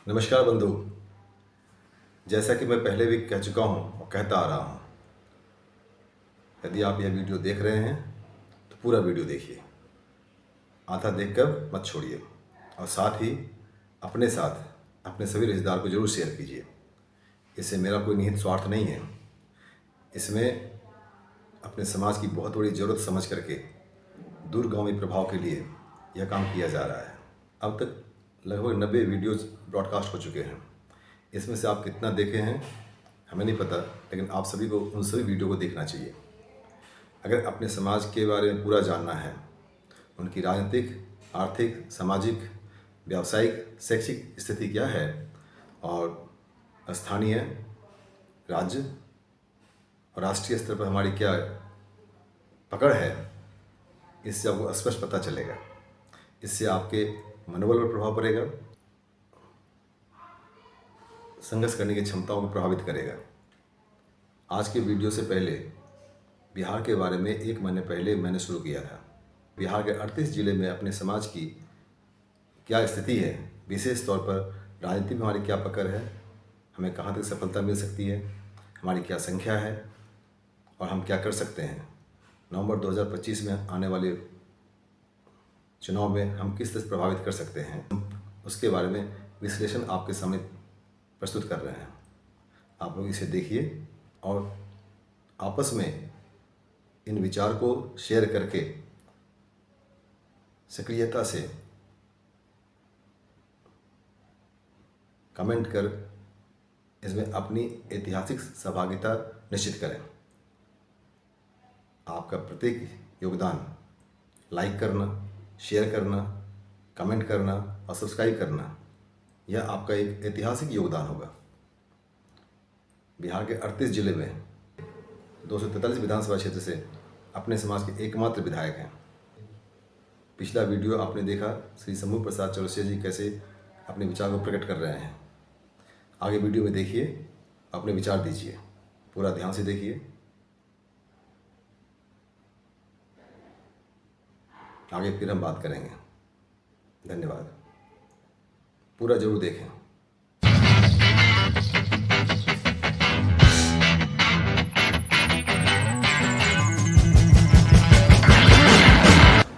नमस्कार बंधु। जैसा कि मैं पहले भी कह चुका हूँ और कहता आ रहा हूँ, यदि आप यह वीडियो देख रहे हैं तो पूरा वीडियो देखिए, आधा देखकर मत छोड़िए और साथ ही अपने साथ अपने सभी रिश्तेदार को जरूर शेयर कीजिए। इससे मेरा कोई निहित स्वार्थ नहीं है, इसमें अपने समाज की बहुत बड़ी ज़रूरत समझ करके दूरगामी प्रभाव के लिए यह काम किया जा रहा है। अब तक लगभग 90 वीडियोज़ ब्रॉडकास्ट हो चुके हैं। इसमें से आप कितना देखे हैं हमें नहीं पता, लेकिन आप सभी को उन सभी वीडियो को देखना चाहिए। अगर अपने समाज के बारे में पूरा जानना है, उनकी राजनीतिक, आर्थिक, सामाजिक, व्यावसायिक, शैक्षिक स्थिति क्या है और स्थानीय, राज्य और राष्ट्रीय स्तर पर हमारी क्या पकड़ है, इससे आपको स्पष्ट पता चलेगा। इससे आपके मनोबल पर प्रभाव पड़ेगा, संघर्ष करने की क्षमताओं को प्रभावित करेगा। आज के वीडियो से पहले बिहार के बारे में 1 महीने पहले मैंने शुरू किया था। बिहार के 38 जिले में अपने समाज की क्या स्थिति है, विशेष तौर पर राजनीति में हमारी क्या पकड़ है, हमें कहाँ तक सफलता मिल सकती है, हमारी क्या संख्या है और हम क्या कर सकते हैं। नवंबर 2025 में आने वाले चुनाव में हम किस तरह से प्रभावित कर सकते हैं, उसके बारे में विश्लेषण आपके सामने प्रस्तुत कर रहे हैं। आप लोग इसे देखिए और आपस में इन विचार को शेयर करके सक्रियता से कमेंट कर इसमें अपनी ऐतिहासिक सहभागिता निश्चित करें। आपका प्रत्येक योगदान, लाइक करना, शेयर करना, कमेंट करना और सब्सक्राइब करना, यह आपका एक ऐतिहासिक योगदान होगा। बिहार के 38 जिले में 243 विधानसभा क्षेत्र से अपने समाज के एकमात्र विधायक हैं। पिछला वीडियो आपने देखा, श्री शंभू प्रसाद चौरसिया जी कैसे अपने विचार को प्रकट कर रहे हैं। आगे वीडियो में देखिए, अपने विचार दीजिए, पूरा ध्यान से देखिए। आगे फिर हम बात करेंगे। धन्यवाद। पूरा जरूर देखें।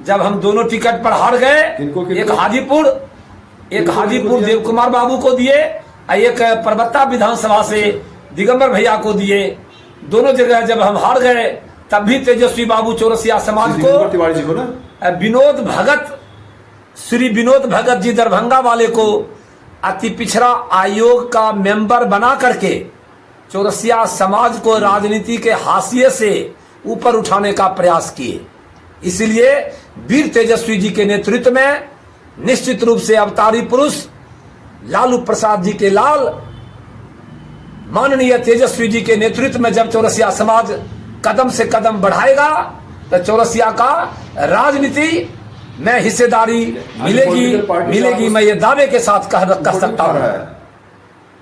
जब हम दोनों टिकट पर हार गए, एक हाजीपुर देव कुमार बाबू को दिए, एक परबत्ता विधानसभा से दिगंबर भैया को दिए। दोनों जगह जब हम हार गए, तब भी तेजस्वी बाबू चौरसिया समाज को विनोद भगत, श्री विनोद भगत जी दरभंगा वाले को अति पिछड़ा आयोग का मेंबर बना करके चौरसिया समाज को राजनीति के हाशिए से ऊपर उठाने का प्रयास किए। इसलिए वीर तेजस्वी जी के नेतृत्व में निश्चित रूप से अवतारी पुरुष लालू प्रसाद जी के लाल, माननीय तेजस्वी जी के नेतृत्व में जब चौरसिया समाज कदम से कदम बढ़ाएगा तो चौरसिया का राजनीति में हिस्सेदारी मिलेगी। मैं ये दावे के साथ कह सकता हूँ।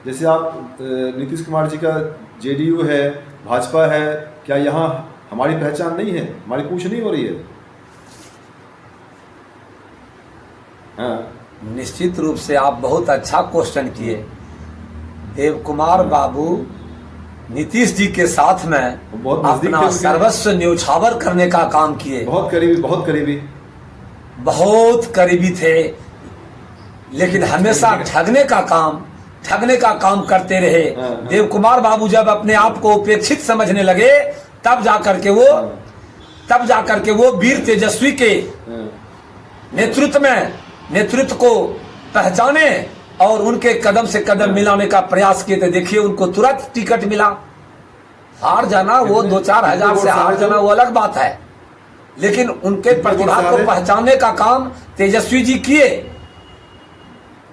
जैसे आप नीतीश कुमार जी का जेडीयू है, भाजपा है, क्या यहाँ हमारी पहचान नहीं है, हमारी पूछ नहीं हो रही है? हाँ। निश्चित रूप से आप बहुत अच्छा क्वेश्चन किए। देव कुमार बाबू नीतीश जी के साथ में अपना सर्वस्व न्यौछावर करने का काम किए। बहुत करीबी थे, लेकिन हमेशा ठगने का काम करते रहे। देव कुमार बाबू जब अपने आप को उपेक्षित समझने लगे, तब जाकर के वो वीर तेजस्वी के नेतृत्व को पहचाने और उनके कदम से कदम मिलाने का प्रयास किए। तो देखिए, उनको तुरंत टिकट मिला। हार जाना, वो 2-4 हजार से हार जाना वो अलग बात है, लेकिन उनके प्रतिभा को पहचानने का काम तेजस्वी जी किए।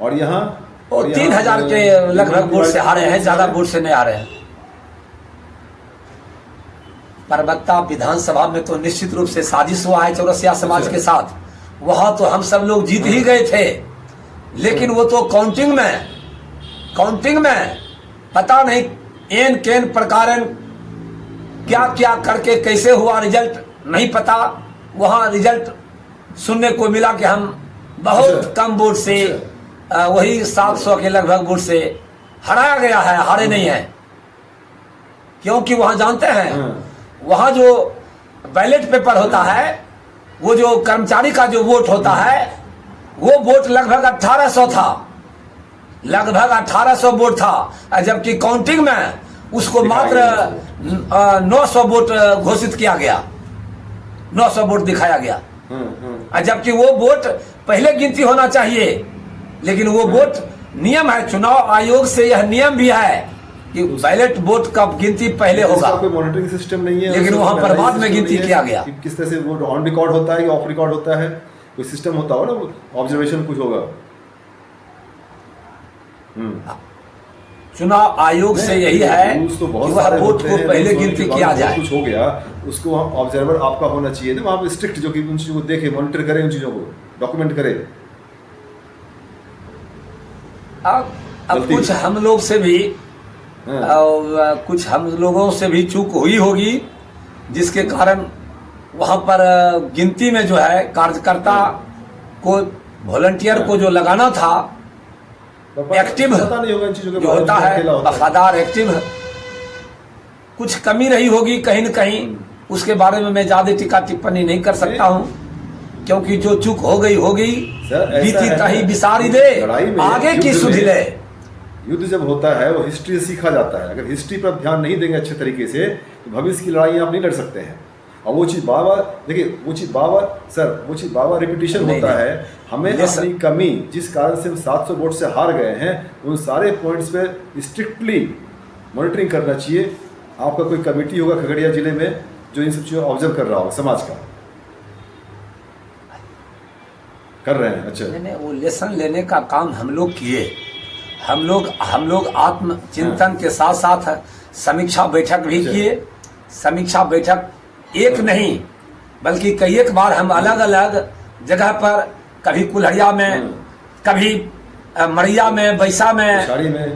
और यहाँ 3000 के लगभग वोट से हारे हैं, ज्यादा वोट से नहीं हारे हैं। परबत्ता विधानसभा में तो निश्चित रूप से साजिश हुआ है चौरसिया समाज के साथ। वहां तो हम सब लोग जीत ही गए थे, लेकिन वो तो काउंटिंग में पता नहीं एन केन प्रकार क्या क्या करके कैसे हुआ, रिजल्ट नहीं पता। वहां रिजल्ट सुनने को मिला कि हम बहुत कम वोट से वही 700 के लगभग वोट से हराया गया है, हारे नहीं है। क्योंकि वहां जानते हैं वहां जो बैलेट पेपर होता है, वो जो कर्मचारी का जो वोट होता है, वो वोट लगभग 1800 था, लगभग 1800 वोट था, जबकि काउंटिंग में उसको मात्र 900 वोट घोषित किया गया, 900 वोट दिखाया गया। जबकि वो वोट पहले गिनती होना चाहिए, लेकिन वो वोट नियम है, चुनाव आयोग से यह नियम भी है कि बैलेट वोट का गिनती पहले होगा। कोई मॉनिटरिंग सिस्टम नहीं है, लेकिन वहां पर बाद में गिनती किया गया। किस तरह से वो ऑन रिकॉर्ड होता है या ऑफ रिकॉर्ड होता है, कोई सिस्टम होता हो ना, ऑब्जर्वेशन कुछ होगा। चुनाव आयोग से यही है कि वह वोट को पहले गिनती किया जाए। कुछ हो गया उसको ऑब्जर्वर आपका होना चाहिए ना वहाँ पे, स्ट्रिक्ट, जो कि उन चीज़ों को देखे, मॉनिटर करे, उन चीज़ों को डॉक्यूमेंट करे। अब कुछ हम लोग से भी कुछ हम लोगों से भी चूक हुई होगी, जिसके कारण वहाँ पर गिनती में जो है कार्यकर्ता को, वॉलंटियर को जो लगाना था, एक्टिव जो होता है, वफादार एक्टिव, कुछ कमी रही होगी कहीं न कहीं। उसके बारे में मैं ज्यादा टीका टिप्पणी नहीं कर सकता हूँ, क्योंकि जो चूक हो गई बीती तही बिसारी दे, आगे की सुधिले। युद्ध जब होता है वो हिस्ट्री से सीखा जाता है। अगर हिस्ट्री पर ध्यान नहीं देंगे अच्छे तरीके से, तो भविष्य की लड़ाई आप नहीं लड़ सकते हैं। और वो चीज़ बार बार देखिए, वो चीज़ बार बार रिपीटिशन होता है। हमें अपनी कमी, जिस कारण से हम 700 वोट से हार गए हैं, उन सारे पॉइंट्स पे स्ट्रिक्टली मॉनिटरिंग करना चाहिए। आपका कोई कमेटी होगा खगड़िया जिले में जो इन सब चीज़ों को ऑब्जर्व कर रहा होगा, समाज का कर रहे हैं। अच्छा, मैंने वो लेसन लेने का काम हम लोग किए। हम लोग आत्मचिंतन के साथ साथ समीक्षा बैठक भी किए। समीक्षा बैठक एक नहीं बल्कि कई एक बार हम अलग अलग जगह पर, कभी कुल्हड़िया में, कभी मड़िया में, बैसा में,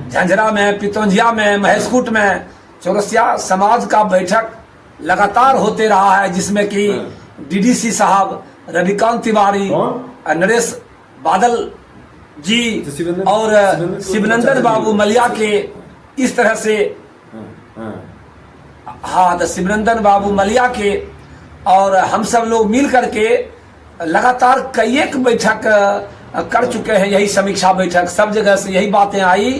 झंझरा में, पितौंझिया में, महेशकूट में, चौरसिया समाज का बैठक लगातार होते रहा है, जिसमें कि डीडीसी साहब, रविकांत तिवारी, नरेश बादल जी और शिवनंदन बाबू मलिया के, इस तरह से हाँ शिवनंदन बाबू मलिया के और हम सब लोग मिल करके लगातार कई एक बैठक कर चुके हैं। यही समीक्षा बैठक, सब जगह से यही बातें आई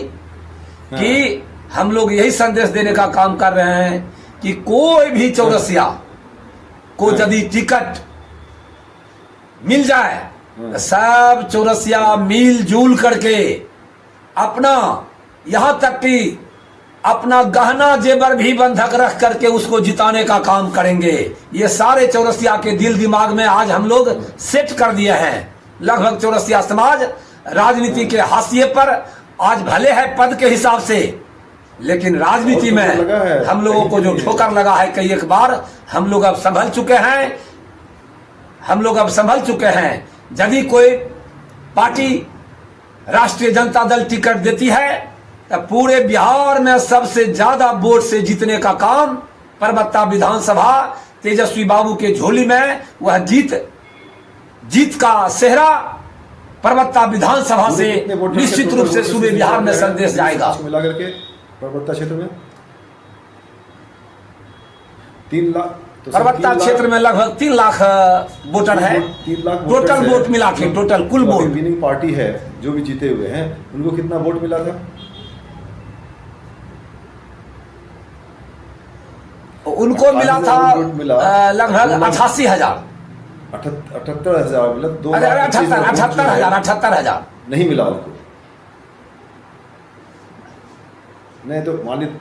कि हम लोग यही संदेश देने का काम कर रहे हैं कि कोई भी चौरसिया को यदि टिकट मिल जाए, सब चौरसिया मिलजुल करके अपना, यहाँ तक कि अपना गहना जेवर भी बंधक रख करके उसको जिताने का काम करेंगे। ये सारे चौरसिया के दिल दिमाग में आज हम लोग सेट कर दिए हैं। लगभग चौरसिया समाज राजनीति के हाशिए पर आज भले है पद के हिसाब से, लेकिन राजनीति में हम लोगों को जो ठोकर लगा है कई एक बार, हम लोग अब संभल चुके हैं। यदि कोई पार्टी राष्ट्रीय जनता दल टिकट देती है तो पूरे बिहार में सबसे ज्यादा वोट से जीतने का काम परबत्ता विधानसभा तेजस्वी बाबू के झोली में, वह जीत का सेहरा परबत्ता विधानसभा से निश्चित रूप से सूबे बिहार में संदेश जाएगा। मिलाकर के परबत्ता क्षेत्र में 3 लाख, परबत्ता क्षेत्र में लगभग 3 लाख वोटर है। 3 लाख टोटल वोट मिला के, टोटल कुल वोट। विनिंग पार्टी है जो भी जीते हुए हैं, उनको कितना वोट मिला था? उनको मिला था लगभग 88,000, 78,000 मतलब 78,000 नहीं मिला उनको। नहीं तो मान लीजिए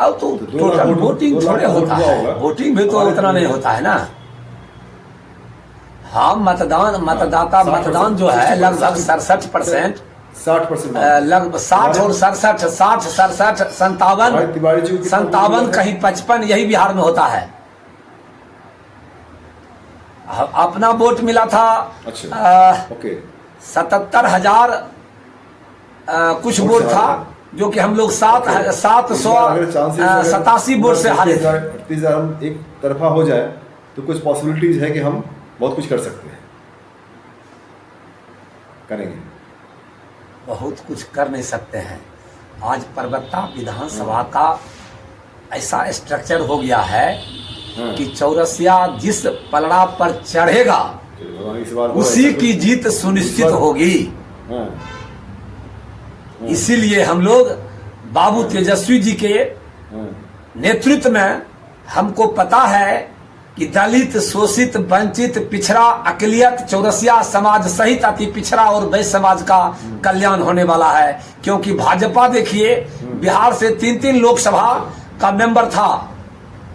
अब तो टोटल वोटिंग थोड़े होता है, वोटिंग भी तो उतना नहीं होता है ना। हाँ, मतदान जो है लगभग 67%, 60%, लगभग 60 और 67, 60, 67, 57, कहीं 55, यही बिहार में होता है। अपना वोट मिला था 77,000 कुछ वोट था, जो कि हम लोग 787 वोट से हारे थे। 38,000 हम एक तरफा हो जाए तो कुछ पॉसिबिलिटीज है कि हम बहुत कुछ कर सकते हैं, करेंगे। बहुत कुछ कर नहीं सकते हैं। आज परबत्ता विधानसभा का ऐसा स्ट्रक्चर हो गया है कि चौरसिया जिस पलड़ा पर चढ़ेगा उसी की जीत सुनिश्चित होगी। इसीलिए हम लोग बाबू तेजस्वी जी के नेतृत्व में हमको पता है कि दलित, शोषित, वंचित, पिछड़ा, अकलियत, चौरसिया समाज सहित अति पिछड़ा और वैश्य समाज का कल्याण होने वाला है। क्योंकि भाजपा देखिए बिहार से 3-3 लोकसभा का मेंबर था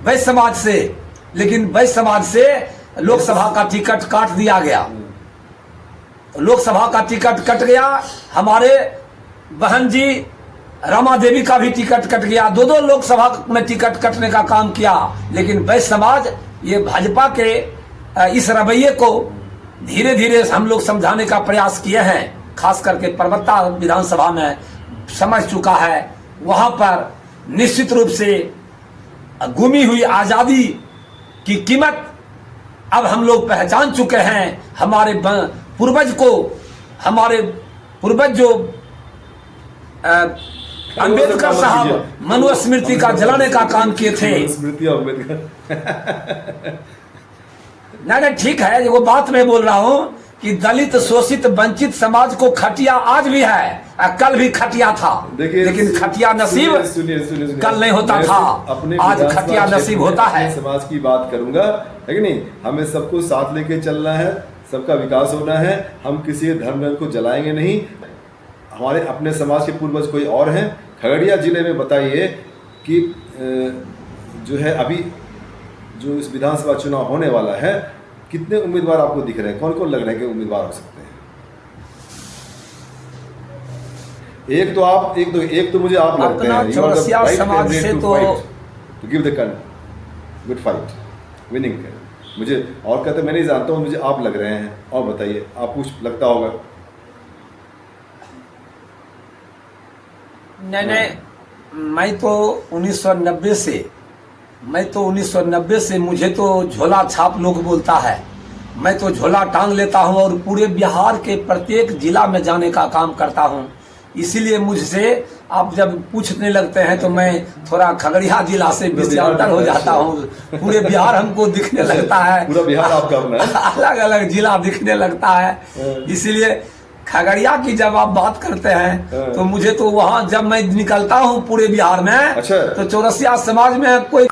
वैश्य समाज से, लेकिन वैश्य समाज से लोकसभा का टिकट काट दिया गया। तो लोकसभा का टिकट कट गया, हमारे बहन जी रमा देवी का भी टिकट कट गया। 2-2 लोकसभा में टिकट कटने का काम किया। लेकिन वैश्य समाज ये भाजपा के इस रवैये को धीरे धीरे हम लोग समझाने का प्रयास किए हैं। खास करके परबत्ता विधानसभा में समझ चुका है। वहां पर निश्चित रूप से गुमी हुई आजादी की कीमत अब हम लोग पहचान चुके हैं। हमारे पूर्वज को, हमारे पूर्वज जो अंबेडकर साहब मनुस्मृति का जलाने का काम किए थे। नहीं ठीक है, वो बात मैं बोल रहा हूँ कि दलित, शोषित, वंचित समाज को खटिया आज भी है, कल भी खटिया था। लेकिन खटिया नसीब कल नहीं होता था, आज खटिया नसीब होता है। समाज की बात करूंगा, है कि नहीं? हमें सबको साथ लेके चलना है, सबका विकास होना है। हम किसी धर्म को जलाएंगे नहीं। हमारे अपने समाज के पूर्वज कोई और हैं। खगड़िया जिले में बताइए कि जो है अभी जो इस विधानसभा चुनाव होने वाला है, कितने उम्मीदवार आपको दिख रहे हैं? कौन कौन लग रहे हैं कि उम्मीदवार हो सकते हैं? एक तो मुझे आप लगते हैं चौरसिया समाज से तो give the good fight winning. मुझे और कहते मैं नहीं जानता हूँ, मुझे आप लग रहे हैं। और बताइए, आप कुछ लगता होगा? नहीं, मैं तो 1990 से मुझे तो झोला छाप लोग बोलता है। मैं तो झोला टांग लेता हूं और पूरे बिहार के प्रत्येक जिला में जाने का काम करता हूं। इसीलिए मुझसे आप जब पूछने लगते हैं तो मैं थोड़ा खगड़िया जिला से विषयांतर हो जाता हूं। पूरे बिहार हमको दिखने लगता है, पूरा बिहार आपका अपना है, अलग अलग जिला दिखने लगता है। इसीलिए खगड़िया की जब आप बात करते हैं तो मुझे तो वहाँ जब मैं निकलता हूँ पूरे बिहार में, अच्छा। तो चौरसिया समाज में कोई